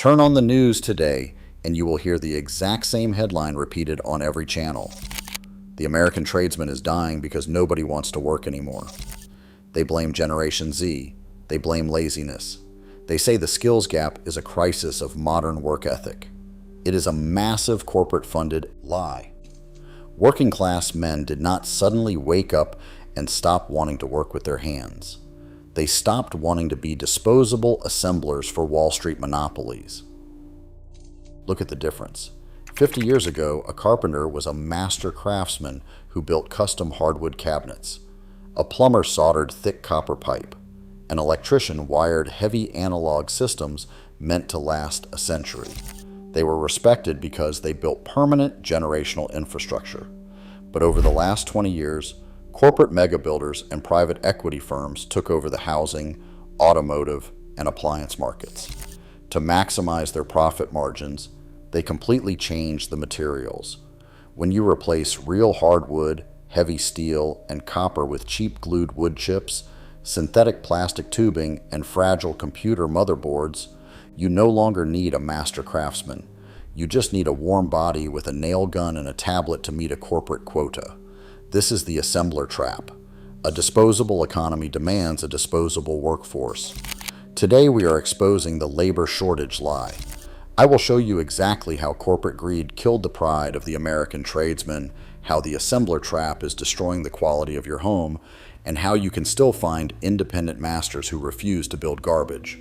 Turn on the news today and you will hear the exact same headline repeated on every channel. The American Tradesman is dying because nobody wants to work anymore. They blame Generation Z. They blame laziness. They say the skills gap is a crisis of modern work ethic. It is a massive corporate-funded lie. Working class men did not suddenly wake up and stop wanting to work with their hands. They stopped wanting to be disposable assemblers for Wall Street monopolies. Look at the difference. 50 years ago, a carpenter was a master craftsman who built custom hardwood cabinets. A plumber soldered thick copper pipe. An electrician wired heavy analog systems meant to last a century. They were respected because they built permanent generational infrastructure. But over the last 20 years, corporate mega builders and private equity firms took over the housing, automotive, and appliance markets. To maximize their profit margins, they completely changed the materials. When you replace real hardwood, heavy steel, and copper with cheap glued wood chips, synthetic plastic tubing, and fragile computer motherboards, you no longer need a master craftsman. You just need a warm body with a nail gun and a tablet to meet a corporate quota. This is the assembler trap. A disposable economy demands a disposable workforce. Today we are exposing the labor shortage lie. I will show you exactly how corporate greed killed the pride of the American tradesman, how the assembler trap is destroying the quality of your home, and how you can still find independent masters who refuse to build garbage.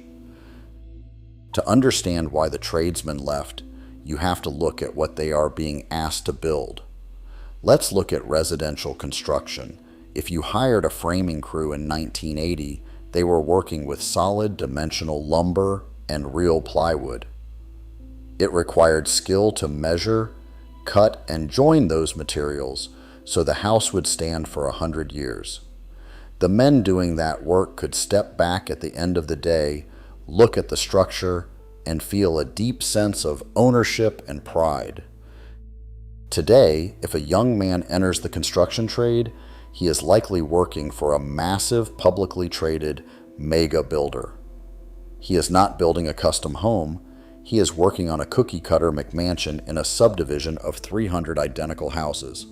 To understand why the tradesmen left, you have to look at what they are being asked to build. Let's look at residential construction. If you hired a framing crew in 1980, they were working with solid dimensional lumber and real plywood. It required skill to measure, cut, and join those materials so the house would stand for 100 years. The men doing that work could step back at the end of the day, look at the structure, and feel a deep sense of ownership and pride. Today, if a young man enters the construction trade, he is likely working for a massive publicly traded mega builder. He is not building a custom home. He is working on a cookie-cutter McMansion in a subdivision of 300 identical houses.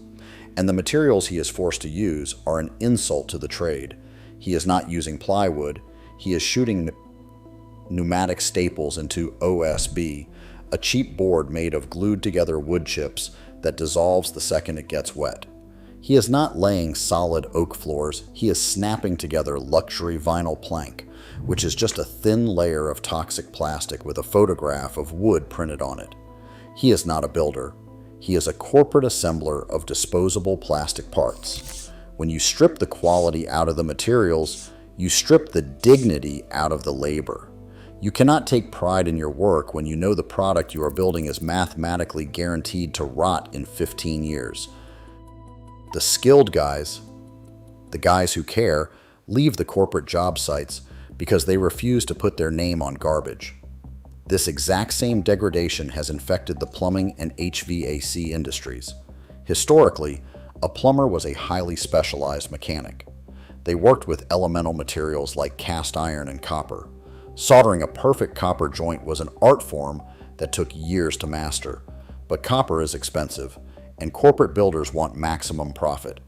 And the materials he is forced to use are an insult to the trade. He is not using plywood. He is shooting pneumatic staples into OSB, a cheap board made of glued-together wood chips that dissolves the second it gets wet. He is not laying solid oak floors. He is snapping together luxury vinyl plank, which is just a thin layer of toxic plastic with a photograph of wood printed on it. He is not a builder. He is a corporate assembler of disposable plastic parts. When you strip the quality out of the materials, you strip the dignity out of the labor. You cannot take pride in your work when you know the product you are building is mathematically guaranteed to rot in 15 years. The skilled guys, the guys who care, leave the corporate job sites because they refuse to put their name on garbage. This exact same degradation has infected the plumbing and HVAC industries. Historically, a plumber was a highly specialized mechanic. They worked with elemental materials like cast iron and copper. Soldering a perfect copper joint was an art form that took years to master. But copper is expensive, and corporate builders want maximum profit.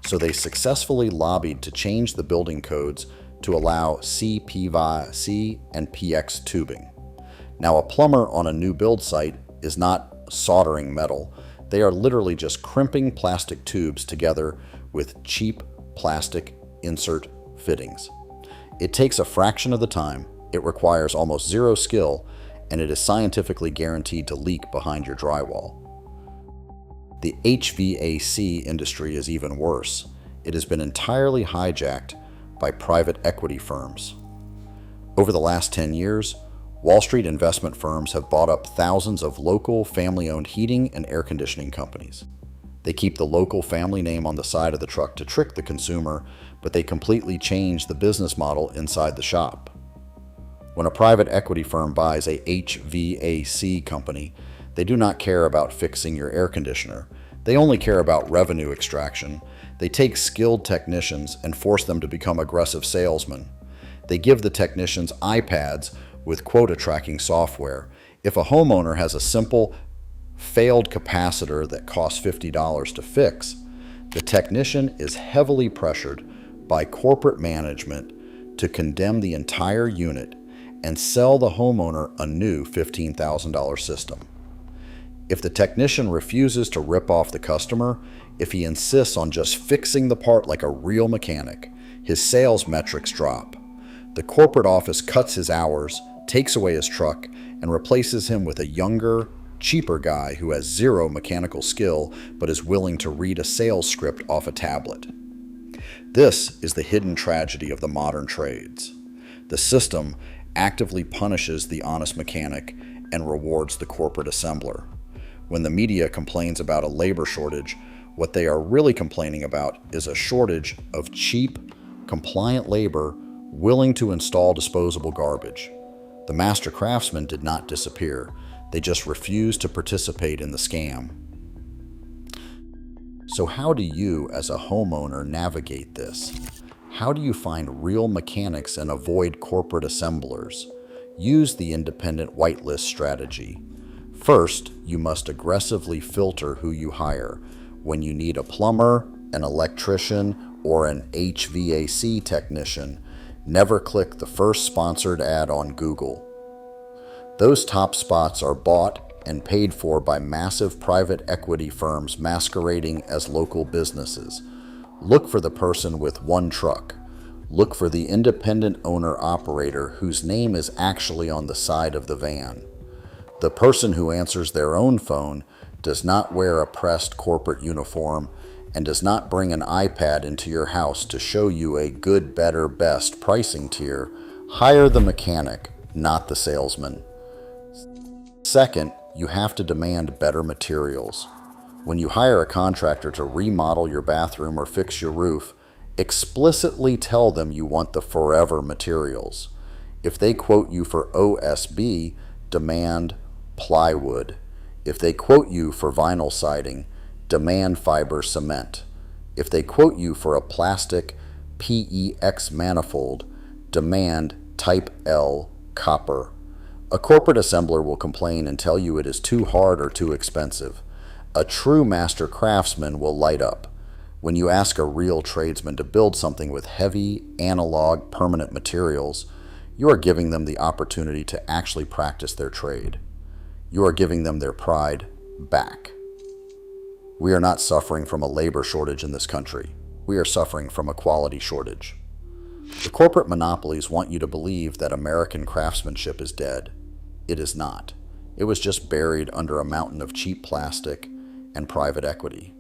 So they successfully lobbied to change the building codes to allow CPVC and PX tubing. Now, a plumber on a new build site is not soldering metal. They are literally just crimping plastic tubes together with cheap plastic insert fittings. It takes a fraction of the time, it requires almost zero skill, and it is scientifically guaranteed to leak behind your drywall. The HVAC industry is even worse. It has been entirely hijacked by private equity firms. Over the last 10 years, Wall Street investment firms have bought up thousands of local family-owned heating and air conditioning companies. They keep the local family name on the side of the truck to trick the consumer, but they completely change the business model inside the shop. When a private equity firm buys a HVAC company, they do not care about fixing your air conditioner. They only care about revenue extraction. They take skilled technicians and force them to become aggressive salesmen. They give the technicians iPads with quota tracking software. If a homeowner has a simple failed capacitor that costs $50 to fix, the technician is heavily pressured by corporate management to condemn the entire unit and sell the homeowner a new $15,000 system. If the technician refuses to rip off the customer, if he insists on just fixing the part like a real mechanic, his sales metrics drop. The corporate office cuts his hours, takes away his truck, and replaces him with a younger, cheaper guy who has zero mechanical skill but is willing to read a sales script off a tablet. This is the hidden tragedy of the modern trades. The system actively punishes the honest mechanic and rewards the corporate assembler. When the media complains about a labor shortage, what they are really complaining about is a shortage of cheap, compliant labor willing to install disposable garbage. The Master Craftsmen did not disappear. They just refused to participate in the scam. So how do you, as a homeowner, navigate this? How do you find real mechanics and avoid corporate assemblers? Use the independent whitelist strategy. First, you must aggressively filter who you hire. When you need a plumber, an electrician, or an HVAC technician, never click the first sponsored ad on Google. Those top spots are bought and paid for by massive private equity firms masquerading as local businesses. Look for the person with one truck. Look for the independent owner-operator whose name is actually on the side of the van. The person who answers their own phone does not wear a pressed corporate uniform and does not bring an iPad into your house to show you a good, better, best pricing tier. Hire the mechanic, not the salesman. Second, you have to demand better materials. When you hire a contractor to remodel your bathroom or fix your roof, explicitly tell them you want the forever materials. If they quote you for OSB, demand plywood. If they quote you for vinyl siding, demand fiber cement. If they quote you for a plastic PEX manifold, demand type L copper. A corporate assembler will complain and tell you it is too hard or too expensive. A true master craftsman will light up. When you ask a real tradesman to build something with heavy, analog, permanent materials, you are giving them the opportunity to actually practice their trade. You are giving them their pride back. We are not suffering from a labor shortage in this country. We are suffering from a quality shortage. The corporate monopolies want you to believe that American craftsmanship is dead. It is not. It was just buried under a mountain of cheap plastic and private equity.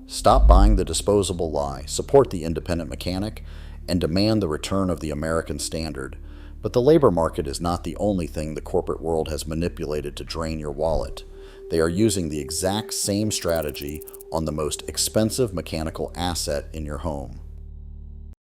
Stop buying the disposable lie, support the independent mechanic, and demand the return of the American standard. But the labor market is not the only thing the corporate world has manipulated to drain your wallet. They are using the exact same strategy on the most expensive mechanical asset in your home.